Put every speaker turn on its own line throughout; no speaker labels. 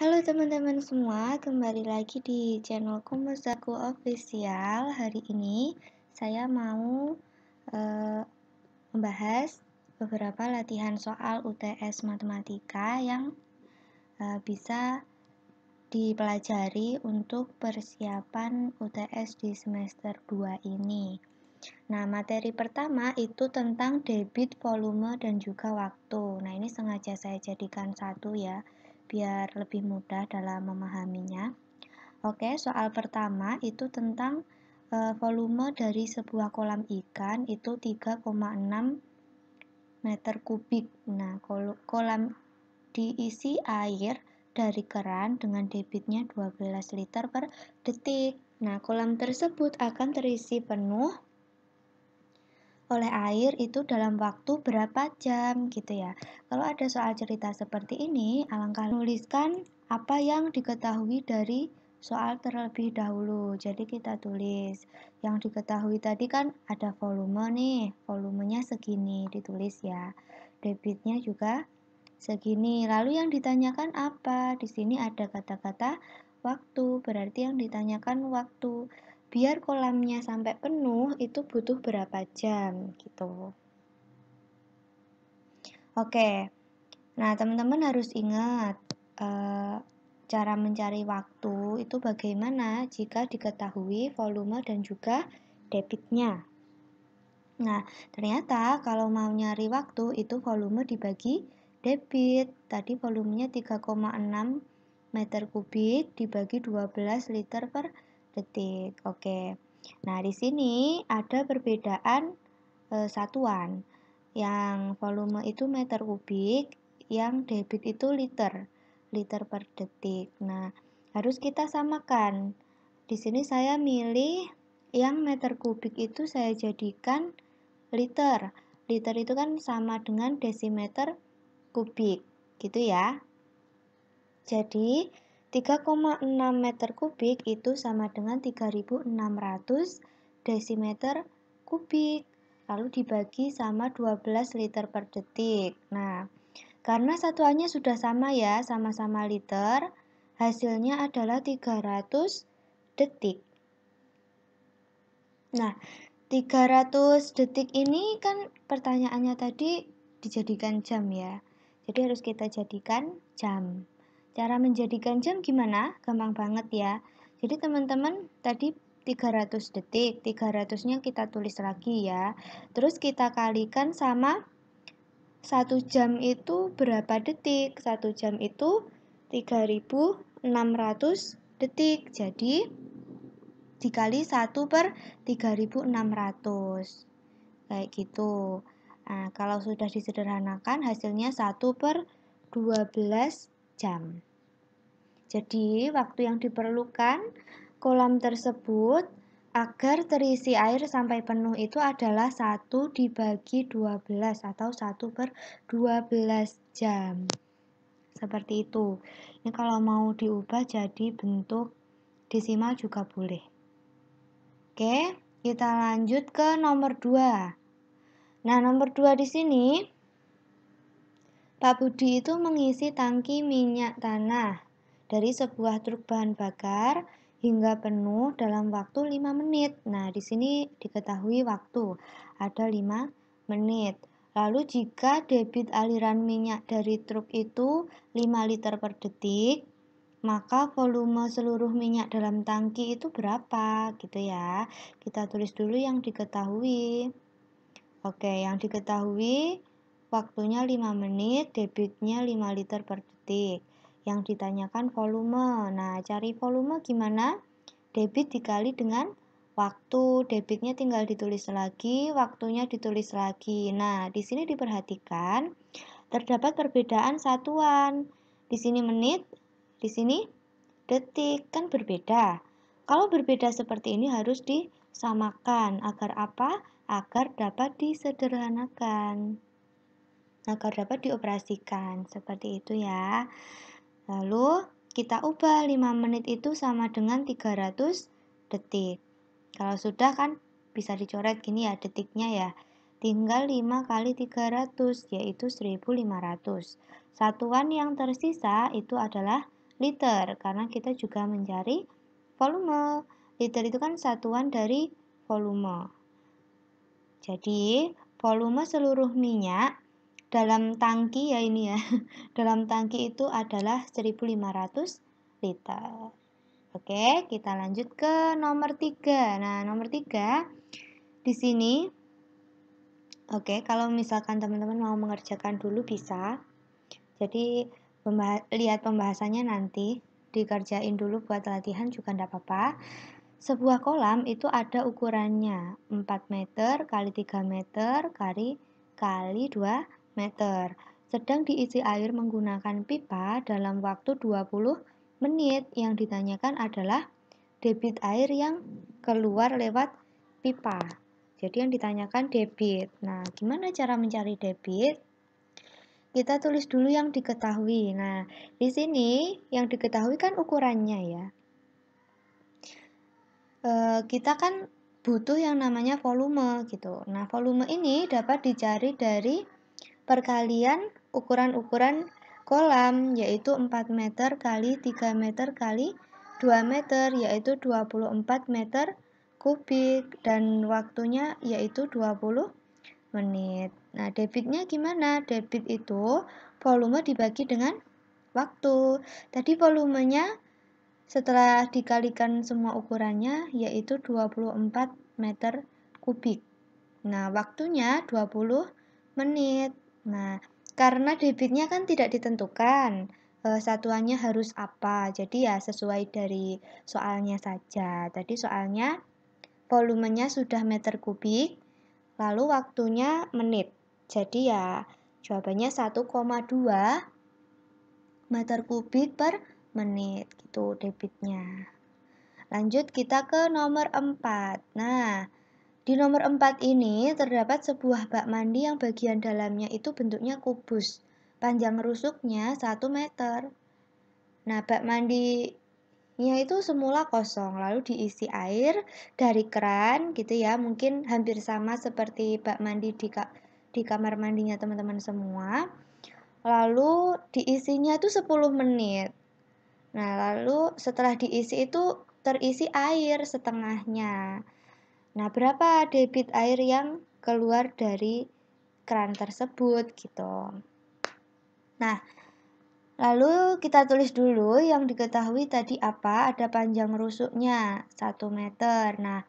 Halo teman-teman semua, kembali lagi di channel Komosaku Official. Hari ini saya mau membahas beberapa latihan soal UTS Matematika yang bisa dipelajari untuk persiapan UTS di semester 2 ini. Nah, materi pertama itu tentang debit, volume, dan juga waktu. Nah, ini sengaja saya jadikan satu ya, biar lebih mudah dalam memahaminya. Oke, soal pertama itu tentang volume dari sebuah kolam ikan itu 3,6 meter kubik. Nah, kolam diisi air dari keran dengan debitnya 12 liter per detik. Nah, kolam tersebut akan terisi penuh oleh air itu dalam waktu berapa jam gitu ya. Kalau ada soal cerita seperti ini, alangkah menuliskan apa yang diketahui dari soal terlebih dahulu. Jadi kita tulis yang diketahui tadi kan ada volume nih, volumenya segini ditulis ya. Debitnya juga segini. Lalu yang ditanyakan apa? Di sini ada kata-kata waktu, berarti yang ditanyakan waktu. Biar kolamnya sampai penuh itu butuh berapa jam gitu. Oke, nah teman-teman harus ingat cara mencari waktu itu bagaimana jika diketahui volume dan juga debitnya. Nah, ternyata kalau mau nyari waktu itu volume dibagi debit. Tadi volumenya 3,6 meter kubik dibagi 12 liter per detik. Oke. Nah, di sini ada perbedaan satuan. Yang volume itu meter kubik, yang debit itu liter per detik. Nah, harus kita samakan. Di sini saya milih yang meter kubik itu saya jadikan liter. Liter itu kan sama dengan desimeter kubik, gitu ya. Jadi 3,6 meter kubik itu sama dengan 3.600 desimeter kubik. Lalu dibagi sama 12 liter per detik. Nah, karena satuannya sudah sama ya, sama-sama liter, hasilnya adalah 300 detik. Nah, 300 detik ini kan pertanyaannya tadi dijadikan jam ya. Jadi harus kita jadikan jam. Cara menjadikan jam gimana? Gampang banget ya. Jadi teman-teman tadi 300 detik, 300-nya kita tulis lagi ya. Terus kita kalikan sama 1 jam itu berapa detik? 1 jam itu 3.600 detik. Jadi dikali 1 per 3.600 kayak gitu. Nah, kalau sudah disederhanakan hasilnya 1 per 12 jam. Jadi waktu yang diperlukan kolam tersebut agar terisi air sampai penuh itu adalah 1 dibagi 12 atau 1 per 12 jam. Seperti itu. Ini kalau mau diubah jadi bentuk desimal juga boleh. Oke, kita lanjut ke nomor 2. Nah, nomor 2 di sini, Pak Budi itu mengisi tangki minyak tanah dari sebuah truk bahan bakar hingga penuh dalam waktu 5 menit. Nah, di sini diketahui waktu, ada 5 menit. Lalu jika debit aliran minyak dari truk itu 5 liter per detik, maka volume seluruh minyak dalam tangki itu berapa gitu ya. Kita tulis dulu yang diketahui. Oke, yang diketahui waktunya 5 menit, debitnya 5 liter per detik. Yang ditanyakan volume. Nah, cari volume gimana? Debit dikali dengan waktu. Debitnya tinggal ditulis lagi, waktunya ditulis lagi. Nah, di sini diperhatikan terdapat perbedaan satuan. Di sini menit, di sini detik, kan berbeda. Kalau berbeda seperti ini harus disamakan. Agar apa? Agar dapat disederhanakan. Agar dapat dioperasikan. Seperti itu ya. Lalu kita ubah 5 menit itu sama dengan 300 detik. Kalau sudah kan bisa dicoret gini ya detiknya ya. Tinggal 5 kali 300 yaitu 1.500. Satuan yang tersisa itu adalah liter, karena kita juga mencari volume. Liter itu kan satuan dari volume. Jadi, volume seluruh minyak dalam tangki ya ini ya. Dalam tangki itu adalah 1500 liter. Oke, kita lanjut ke nomor 3. Nah, nomor 3 di sini. Oke, kalau misalkan teman-teman mau mengerjakan dulu bisa. Jadi, lihat pembahasannya nanti. Dikerjain dulu buat latihan juga enggak apa-apa. Sebuah kolam itu ada ukurannya 4 meter kali 3 meter kali 2 meter. Sedang diisi air menggunakan pipa dalam waktu 20 menit. Yang ditanyakan adalah debit air yang keluar lewat pipa. Jadi yang ditanyakan debit. Nah, gimana cara mencari debit? Kita tulis dulu yang diketahui. Nah, di sini yang diketahui kan ukurannya ya. Kita kan butuh yang namanya volume gitu. Nah, volume ini dapat dicari dari perkalian ukuran-ukuran kolam, yaitu 4 meter kali 3 meter kali 2 meter, yaitu 24 meter kubik, dan waktunya yaitu 20 menit. Nah, debitnya gimana? Debit itu volume dibagi dengan waktu. Tadi volumenya setelah dikalikan semua ukurannya yaitu 24 meter kubik. Nah, waktunya 20 menit. Nah, karena debitnya kan tidak ditentukan, satuannya harus apa. Jadi ya sesuai dari soalnya saja. Tadi soalnya volumenya sudah meter kubik, lalu waktunya menit. Jadi ya jawabannya 1,2 meter kubik per menit gitu debitnya. Lanjut kita ke nomor 4. Nah, di nomor 4 ini terdapat sebuah bak mandi yang bagian dalamnya itu bentuknya kubus. Panjang rusuknya 1 meter. Nah, bak mandinya itu semula kosong, lalu diisi air dari keran gitu ya. Mungkin hampir sama seperti bak mandi di kamar mandinya teman-teman semua. Lalu diisinya itu 10 menit. Nah, lalu setelah diisi itu terisi air setengahnya. Nah, berapa debit air yang keluar dari keran tersebut gitu. Nah, lalu kita tulis dulu yang diketahui tadi apa? Ada panjang rusuknya 1 meter. Nah,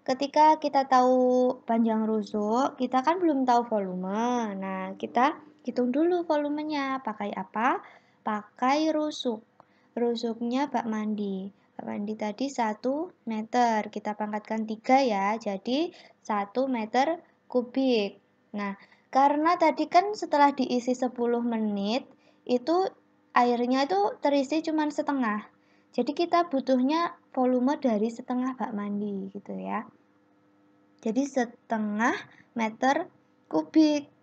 ketika kita tahu panjang rusuk, kita kan belum tahu volume. Nah, kita hitung dulu volumenya. Pakai apa? Pakai rusuk. Rusuknya bak mandi. Bak mandi tadi 1 meter. Kita pangkatkan 3 ya. Jadi 1 meter kubik. Nah, karena tadi kan setelah diisi 10 menit, itu airnya itu terisi cuma setengah. Jadi kita butuhnya volume dari setengah bak mandi gitu ya. Jadi setengah meter kubik.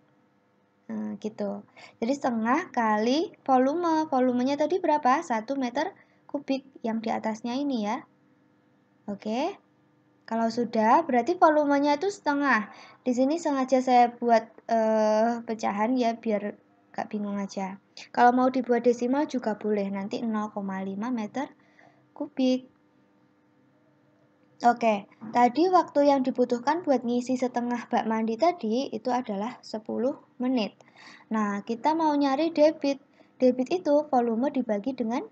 Nah, gitu. Jadi setengah kali volume. Volumenya tadi berapa? 1 meter kubik yang di atasnya ini ya. Oke. Kalau sudah, berarti volumenya itu setengah. Di sini sengaja saya buat pecahan ya, biar gak bingung aja. Kalau mau dibuat desimal juga boleh, nanti 0,5 meter kubik. Oke, tadi waktu yang dibutuhkan buat ngisi setengah bak mandi tadi itu adalah 10 menit. Nah, kita mau nyari debit. Debit itu volume dibagi dengan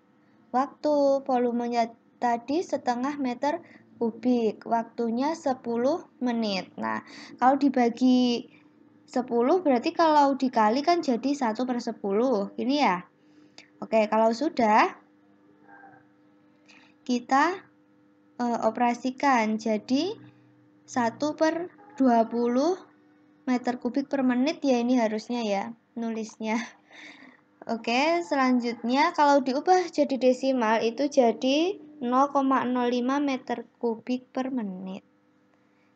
waktu. Volumenya tadi setengah meter kubik, waktunya 10 menit. Nah, kalau dibagi 10 berarti kalau dikali kan jadi 1/10. Ini ya. Oke, kalau sudah kita operasikan. Jadi 1/20 meter kubik per menit ya ini harusnya ya nulisnya. Oke, selanjutnya kalau diubah jadi desimal itu jadi 0,05 meter kubik per menit.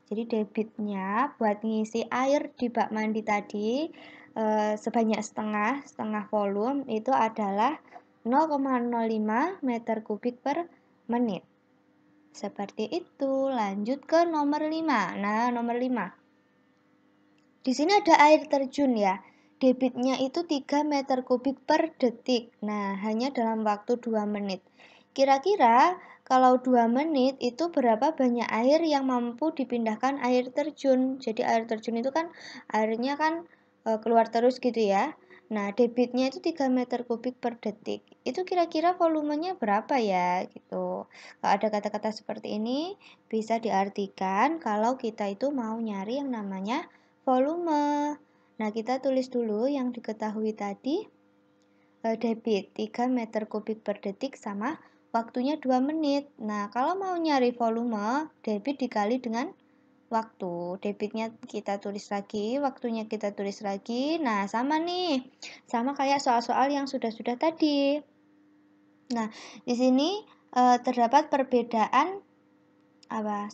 Jadi debitnya buat ngisi air di bak mandi tadi sebanyak setengah volume itu adalah 0,05 meter kubik per menit. Seperti itu. Lanjut ke nomor 5. Nah, nomor 5. Di sini ada air terjun ya. Debitnya itu 3 meter kubik per detik. Nah, hanya dalam waktu 2 menit. Kira-kira kalau 2 menit itu berapa banyak air yang mampu dipindahkan air terjun. Jadi air terjun itu kan airnya kan keluar terus gitu ya. Nah, debitnya itu 3 meter kubik per detik. Itu kira-kira volumenya berapa ya gitu. Kalau ada kata-kata seperti ini bisa diartikan kalau kita itu mau nyari yang namanya volume. Nah, kita tulis dulu yang diketahui tadi, debit 3 meter kubik per detik sama waktunya 2 menit. Nah, kalau mau nyari volume, debit dikali dengan waktu. Debitnya kita tulis lagi, waktunya kita tulis lagi. Nah, sama nih. Sama kayak soal-soal yang sudah-sudah tadi. Nah, di sini terdapat perbedaan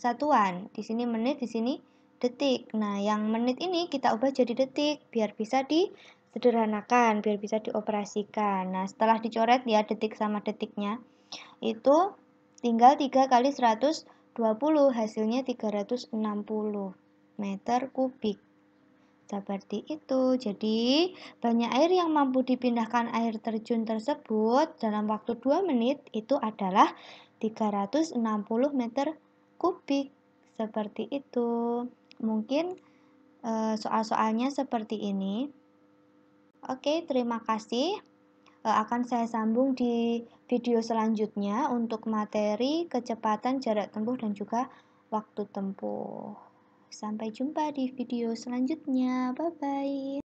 satuan. Di sini menit, di sini detik. Nah, yang menit ini kita ubah jadi detik biar bisa disederhanakan, biar bisa dioperasikan. Nah, setelah dicoret ya detik sama detiknya, itu tinggal 3 kali 120, hasilnya 360 meter kubik. Seperti itu. Jadi, banyak air yang mampu dipindahkan air terjun tersebut dalam waktu 2 menit itu adalah 360 meter kubik. Seperti itu. Mungkin soal-soalnya seperti ini. Oke, terima kasih. Akan saya sambung di video selanjutnya untuk materi kecepatan jarak tempuh dan juga waktu tempuh. Sampai jumpa di video selanjutnya. Bye bye.